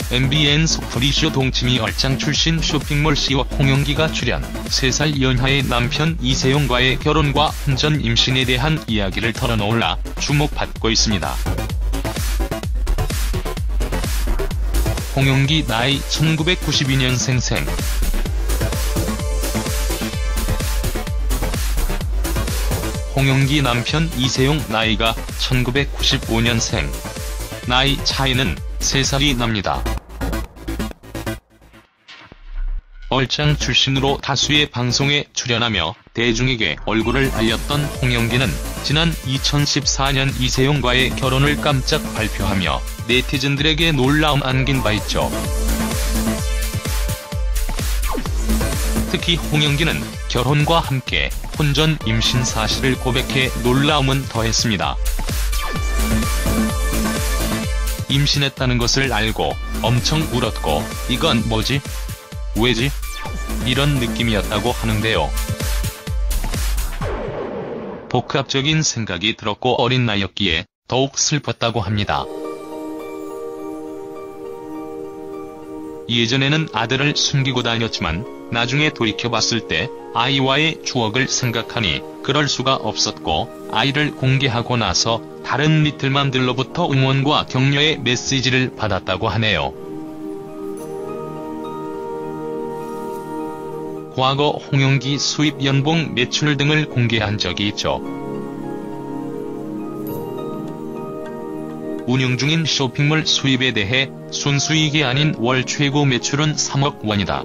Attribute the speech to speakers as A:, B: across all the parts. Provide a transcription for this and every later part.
A: MBN 소프리쇼 동치미 얼짱 출신 쇼핑몰 CEO 홍영기가 출연, 3살 연하의 남편 이세용과의 결혼과 혼전 임신에 대한 이야기를 털어놓으라 주목받고 있습니다. 홍영기 나이 1992년생. 홍영기 남편 이세용 나이가 1995년생. 나이 차이는 3살이 납니다. 얼짱 출신으로 다수의 방송에 출연하며 대중에게 얼굴을 알렸던 홍영기는 지난 2014년 이세용과의 결혼을 깜짝 발표하며 네티즌들에게 놀라움 안긴 바 있죠. 특히 홍영기는 결혼과 함께 혼전 임신 사실을 고백해 놀라움은 더했습니다. 임신했다는 것을 알고 엄청 울었고 이건 뭐지? 왜지? 이런 느낌이었다고 하는데요. 복합적인 생각이 들었고 어린 나이였기에 더욱 슬펐다고 합니다. 예전에는 아들을 숨기고 다녔지만 나중에 돌이켜봤을 때 아이와의 추억을 생각하니 그럴 수가 없었고 아이를 공개하고 나서 다른 리틀맘들로부터 응원과 격려의 메시지를 받았다고 하네요. 과거 홍영기 수입, 연봉, 매출 등을 공개한 적이 있죠. 운영 중인 쇼핑몰 수입에 대해 순수익이 아닌 월 최고 매출은 3억 원이다.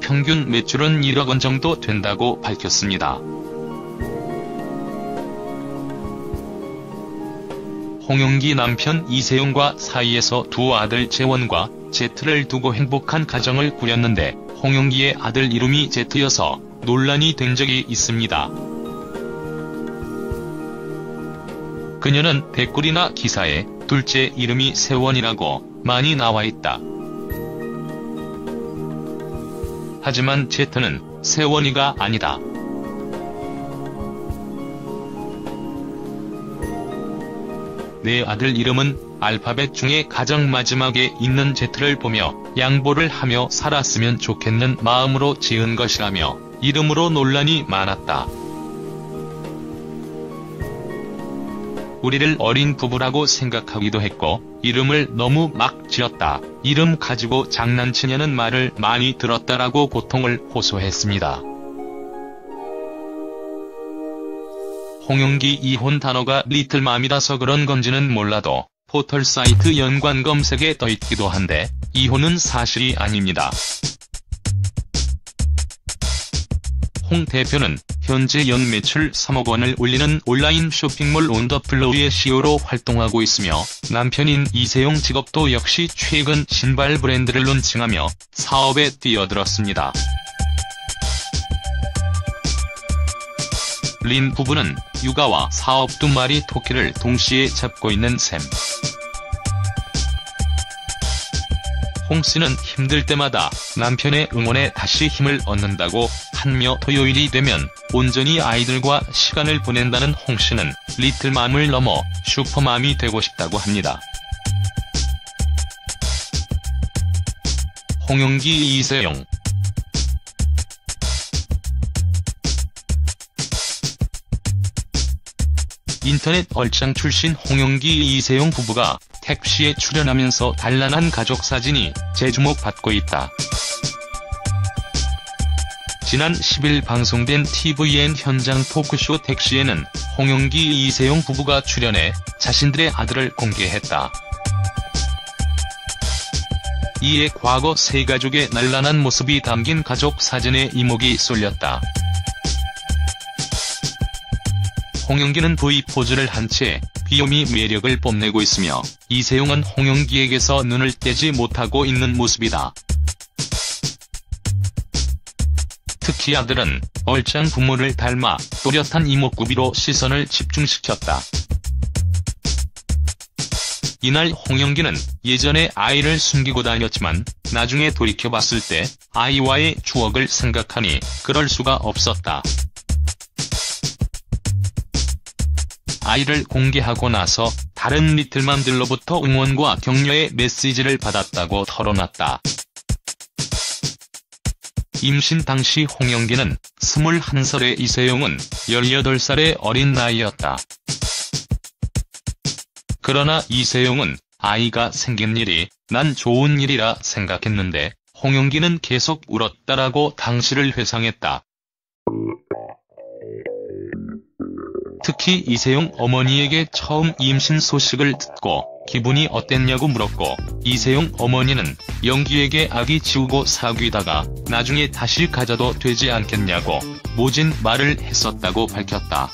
A: 평균 매출은 1억 원 정도 된다고 밝혔습니다. 홍영기 남편 이세용과 사이에서 두 아들 재원과 제트를 두고 행복한 가정을 꾸렸는데 홍영기의 아들 이름이 제트여서 논란이 된 적이 있습니다. 그녀는 댓글이나 기사에 둘째 이름이 세원이라고 많이 나와있다. 하지만 제트는 세원이가 아니다. 내 아들 이름은 알파벳 중에 가장 마지막에 있는 Z를 보며 양보를 하며 살았으면 좋겠는 마음으로 지은 것이라며 이름으로 논란이 많았다. 우리를 어린 부부라고 생각하기도 했고 이름을 너무 막 지었다. 이름 가지고 장난치냐는 말을 많이 들었다라고 고통을 호소했습니다. 홍영기 이혼 단어가 리틀맘이라서 그런 건지는 몰라도 포털 사이트 연관 검색에 떠있기도 한데 이혼은 사실이 아닙니다. 홍 대표는 현재 연 매출 3억 원을 올리는 온라인 쇼핑몰 온더플로우의 CEO로 활동하고 있으며 남편인 이세용 직업도 역시 최근 신발 브랜드를 론칭하며 사업에 뛰어들었습니다. 린 부부는 육아와 사업 두 마리 토끼를 동시에 잡고 있는 셈. 홍 씨는 힘들 때마다 남편의 응원에 다시 힘을 얻는다고 하며 토요일이 되면 온전히 아이들과 시간을 보낸다는 홍 씨는 리틀맘을 넘어 슈퍼맘이 되고 싶다고 합니다. 홍영기 이세용. 인터넷 얼짱 출신 홍영기 이세용 부부가 택시에 출연하면서 단란한 가족 사진이 재주목받고 있다. 지난 10일 방송된 tvN 현장 토크쇼 택시에는 홍영기 이세용 부부가 출연해 자신들의 아들을 공개했다. 이에 과거 세 가족의 날란한 모습이 담긴 가족 사진에 이목이 쏠렸다. 홍영기는 V포즈를 한 채 귀요미 매력을 뽐내고 있으며 이세용은 홍영기에게서 눈을 떼지 못하고 있는 모습이다. 특히 아들은 얼짱 부모를 닮아 또렷한 이목구비로 시선을 집중시켰다. 이날 홍영기는 예전에 아이를 숨기고 다녔지만 나중에 돌이켜봤을 때 아이와의 추억을 생각하니 그럴 수가 없었다. 아이를 공개하고 나서 다른 리틀맘들로부터 응원과 격려의 메시지를 받았다고 털어놨다. 임신 당시 홍영기는 21살의 이세용은 18살의 어린 나이였다. 그러나 이세용은 아이가 생긴 일이 난 좋은 일이라 생각했는데 홍영기는 계속 울었다라고 당시를 회상했다. 특히 이세용 어머니에게 처음 임신 소식을 듣고 기분이 어땠냐고 물었고, 이세용 어머니는 영기에게 아기 지우고 사귀다가 나중에 다시 가져도 되지 않겠냐고 모진 말을 했었다고 밝혔다.